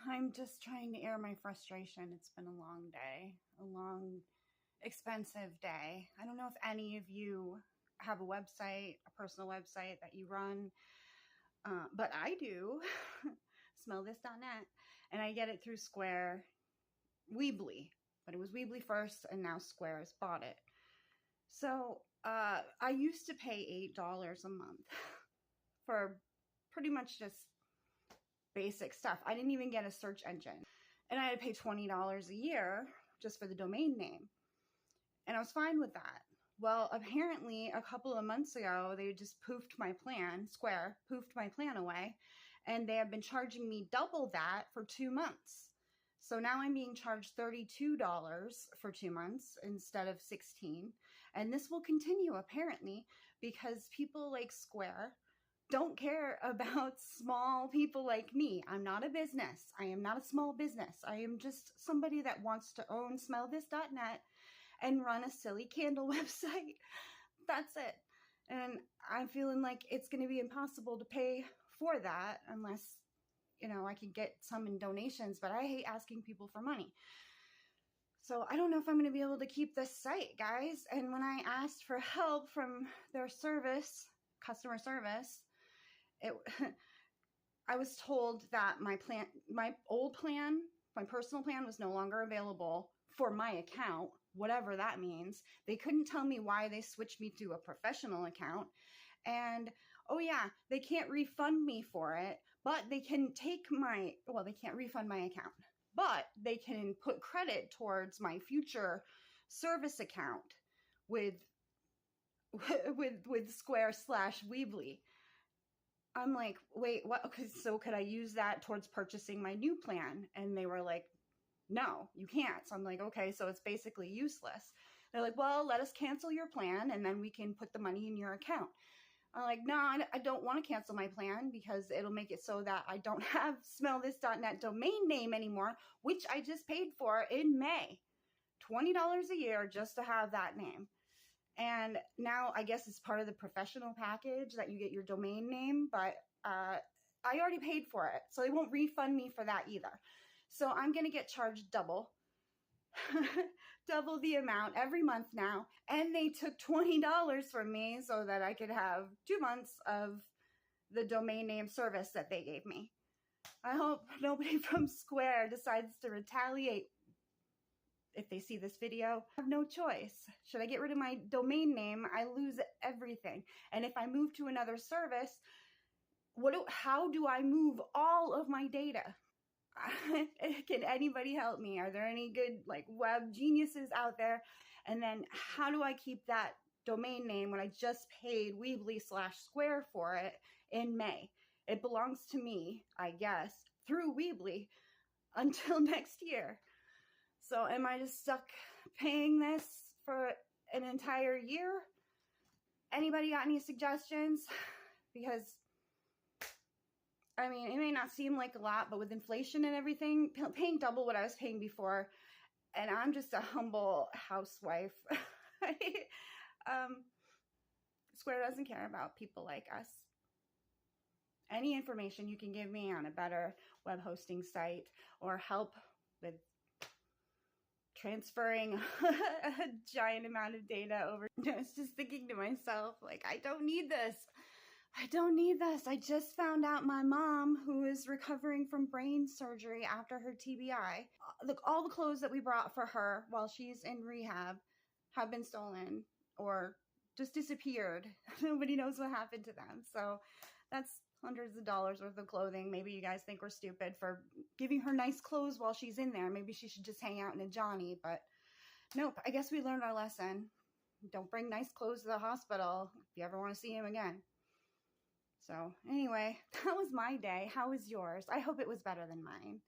I'm just trying to air my frustration. It's been a long day, a long, expensive day. I don't know if any of you have a website, a personal website that you run, but I do. Smellthis.net, and I get it through Square, Weebly, but it was Weebly first, and now Square has bought it. So I used to pay $8 a month for pretty much just basic stuff. I didn't even get a search engine, and I had to pay $20 a year just for the domain name, and I was fine with that. Well, apparently a couple of months ago, they just poofed my plan, Square poofed my plan away, and they have been charging me double that for 2 months. So now I'm being charged $32 for 2 months instead of $16. And this will continue apparently because people like Square don't care about small people like me. I'm not a business. I am not a small business. I am just somebody that wants to own smellthis.net and run a silly candle website. That's it. And I'm feeling like it's going to be impossible to pay for that unless, you know, I can get some in donations, but I hate asking people for money. So I don't know if I'm going to be able to keep this site, guys. And when I asked for help from their service, customer service, I was told that my old plan, my personal plan was no longer available for my account, whatever that means. They couldn't tell me why they switched me to a professional account. And, oh yeah, they can't refund me for it, but they can take they can't refund my account, but they can put credit towards my future service account with Square/Weebly. I'm like, wait, what? Okay, so could I use that towards purchasing my new plan? And they were like, no, you can't. So I'm like, okay, so it's basically useless. They're like, well, let us cancel your plan and then we can put the money in your account. I'm like, no, I don't want to cancel my plan because it'll make it so that I don't have smellthis.net domain name anymore, which I just paid for in May. $20 a year just to have that name. And now I guess it's part of the professional package that you get your domain name, but I already paid for it. So they won't refund me for that either. So I'm going to get charged double the amount every month now. And they took $20 from me so that I could have 2 months of the domain name service that they gave me. I hope nobody from Square decides to retaliate if they see this video. I have no choice. Should I get rid of my domain name? I lose everything. And if I move to another service, how do I move all of my data? Can anybody help me? Are there any good web geniuses out there? And then how do I keep that domain name when I just paid Weebly/Square for it in May? It belongs to me, I guess, through Weebly until next year. So am I just stuck paying this for an entire year? Anybody got any suggestions? Because I mean, it may not seem like a lot, but with inflation and everything, paying double what I was paying before, and I'm just a humble housewife. Square doesn't care about people like us. Any information you can give me on a better web hosting site or help with transferring a giant amount of data over. I was just thinking to myself, I don't need this. I don't need this. I just found out my mom, who is recovering from brain surgery after her TBI, all the clothes that we brought for her while she's in rehab have been stolen or just disappeared. Nobody knows what happened to them. So that's hundreds of dollars worth of clothing. Maybe you guys think we're stupid for giving her nice clothes while she's in there. Maybe she should just hang out in a Johnny, but nope. I guess we learned our lesson. Don't bring nice clothes to the hospital if you ever want to see him again. So anyway, that was my day. How was yours? I hope it was better than mine.